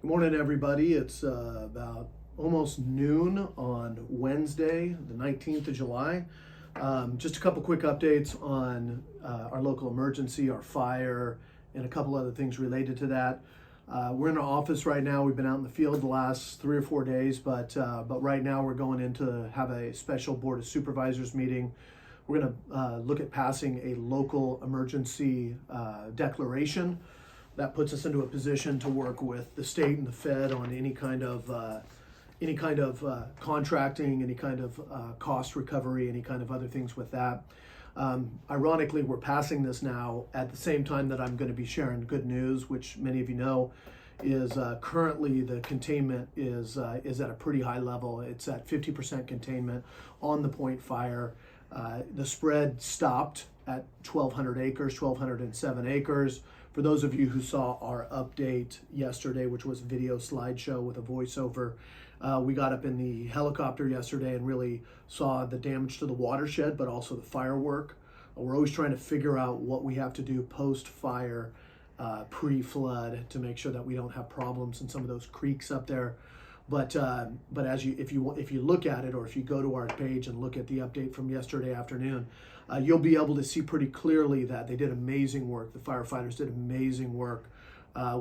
Good morning, everybody. It's about almost noon on Wednesday, the 19th of July. Just a couple quick updates on our local emergency, our fire, and a couple other things related to that. We're in our office right now. We've been out in the field the last 3 or 4 days, but right now we're going in to have a special Board of Supervisors meeting. We're going to look at passing a local emergency declaration. That puts us into a position to work with the state and the Fed on any kind of contracting, any kind of cost recovery, any kind of other things with that. Ironically, we're passing this now at the same time that I'm going to be sharing good news, which many of you know is currently the containment is at a pretty high level. It's at 50% containment on the Point Fire. The spread stopped at 1,200 acres, 1,207 acres. For those of you who saw our update yesterday, which was a video slideshow with a voiceover, we got up in the helicopter yesterday and really saw the damage to the watershed, but also the firework. We're always trying to figure out what we have to do post-fire, pre-flood, to make sure that we don't have problems in some of those creeks up there. But if you look at it, or if you go to our page and look at the update from yesterday afternoon, you'll be able to see pretty clearly that they did amazing work. The firefighters did amazing work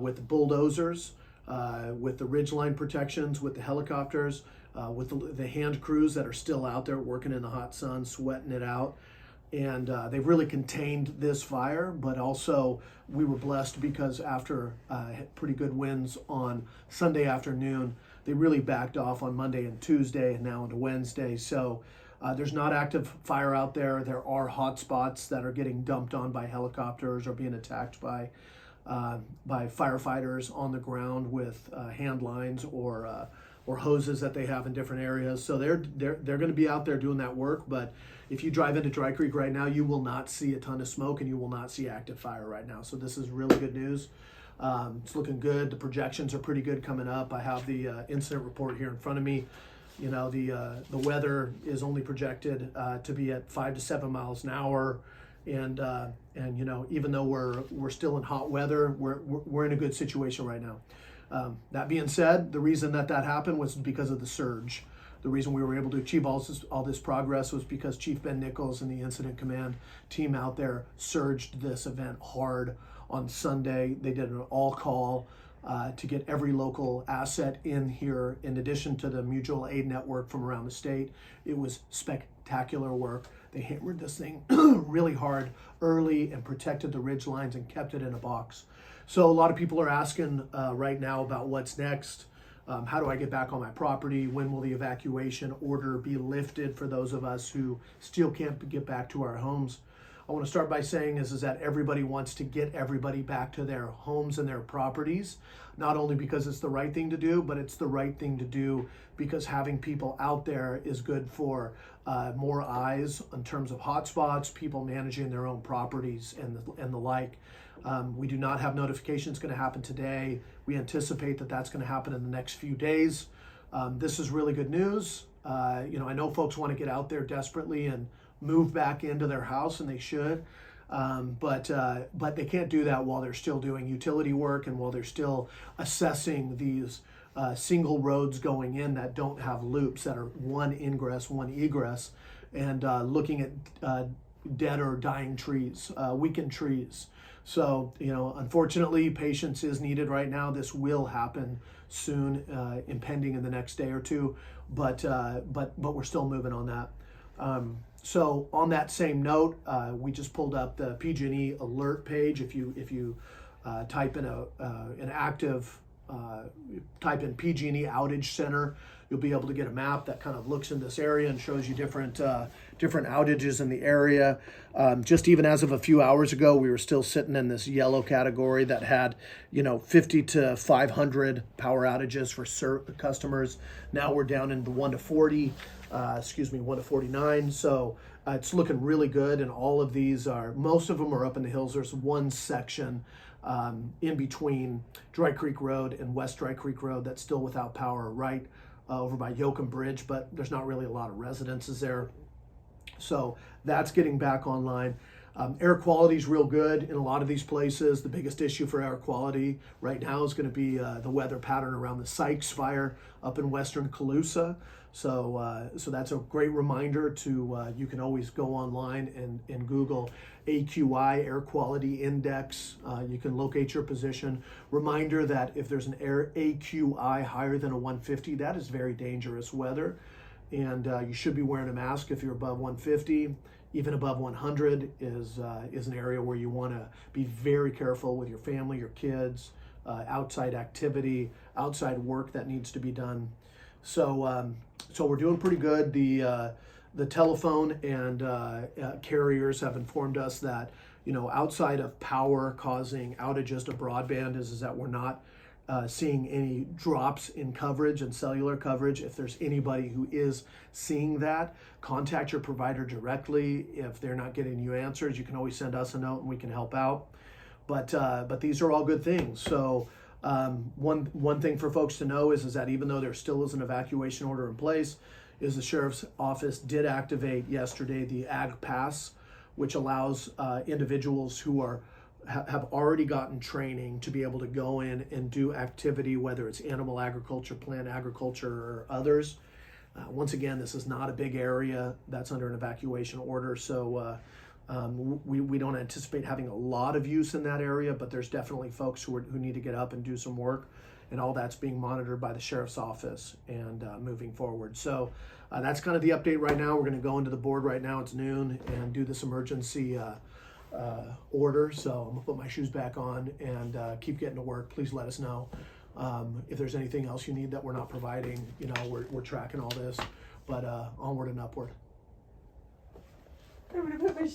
with the bulldozers, with the ridgeline protections, with the helicopters, with the hand crews that are still out there working in the hot sun, sweating it out. And they've really contained this fire, but also we were blessed because after pretty good winds on Sunday afternoon, they really backed off on Monday and Tuesday and now into Wednesday. So there's not active fire out there. There are hot spots that are getting dumped on by helicopters or being attacked by firefighters on the ground with hand lines or hoses that they have in different areas. So they're going to be out there doing that work. But if you drive into Dry Creek right now, you will not see a ton of smoke and you will not see active fire right now. So this is really good news. It's looking good. The projections are pretty good coming up. I have the incident report here in front of me. You know, the weather is only projected to be at 5 to 7 miles an hour. And you know, even though we're still in hot weather, we're in a good situation right now. That being said, the reason that happened was because of the surge. The reason we were able to achieve all this progress was because Chief Ben Nichols and the Incident Command team out there surged this event hard on Sunday. They did an all-call to get every local asset in here, in addition to the mutual aid network from around the state. It was spectacular work. They hammered this thing really hard early and protected the ridge lines and kept it in a box. So a lot of people are asking right now about what's next. How do I get back on my property? When will the evacuation order be lifted for those of us who still can't get back to our homes? I want to start by saying is that everybody wants to get everybody back to their homes and their properties, not only because it's the right thing to do, but it's the right thing to do because having people out there is good for more eyes in terms of hotspots, people managing their own properties and the like. We do not have notifications going to happen today. We anticipate that that's going to happen in the next few days. This is really good news. You know, I know folks want to get out there desperately and move back into their house, and they should, but they can't do that while they're still doing utility work and while they're still assessing these single roads going in that don't have loops, that are one ingress, one egress, and looking at dead or dying trees, weakened trees. So, you know, unfortunately, patience is needed right now. This will happen soon, impending in the next day or two, but we're still moving on that. So on that same note, we just pulled up the PG&E alert page. If you type in an active, type in PG&E outage center, you'll be able to get a map that kind of looks in this area and shows you different outages in the area. Just even as of a few hours ago, we were still sitting in this yellow category that had, you know, 50 to 500 power outages for customers. Now we're down into 1 to 40. 1 to 49. So it's looking really good. And all of these most of them are up in the hills. There's one section in between Dry Creek Road and West Dry Creek Road that's still without power, right over by Yoakum Bridge, but there's not really a lot of residences there. So that's getting back online. Air quality is real good in a lot of these places. The biggest issue for air quality right now is going to be the weather pattern around the Sykes fire up in western Colusa. So that's a great reminder to, you can always go online and Google AQI, Air Quality Index. You can locate your position. Reminder that if there's an air AQI higher than a 150, that is very dangerous weather. And you should be wearing a mask if you're above 150. Even above 100 is an area where you want to be very careful with your family, your kids, outside activity, outside work that needs to be done. So we're doing pretty good. The telephone and carriers have informed us that, outside of power causing outages to broadband is that we're not seeing any drops in coverage and cellular coverage. If there's anybody who is seeing that, contact your provider directly. If they're not getting you answers, you can always send us a note and we can help out. But these are all good things. So one thing for folks to know is that even though there still is an evacuation order in place, is the sheriff's office did activate yesterday the Ag Pass, which allows individuals who have already gotten training to be able to go in and do activity, whether it's animal agriculture, plant agriculture, or others. Once again, this is not a big area that's under an evacuation order, so we don't anticipate having a lot of use in that area, but there's definitely folks who need to get up and do some work, and all that's being monitored by the sheriff's office and moving forward. So that's kind of the update right now. We're going to go into the board right now. It's noon, and do this emergency order. So I'm gonna put my shoes back on and keep getting to work. Please let us know if there's anything else you need that we're not providing. We're tracking all this, but onward and upward. I'm gonna put my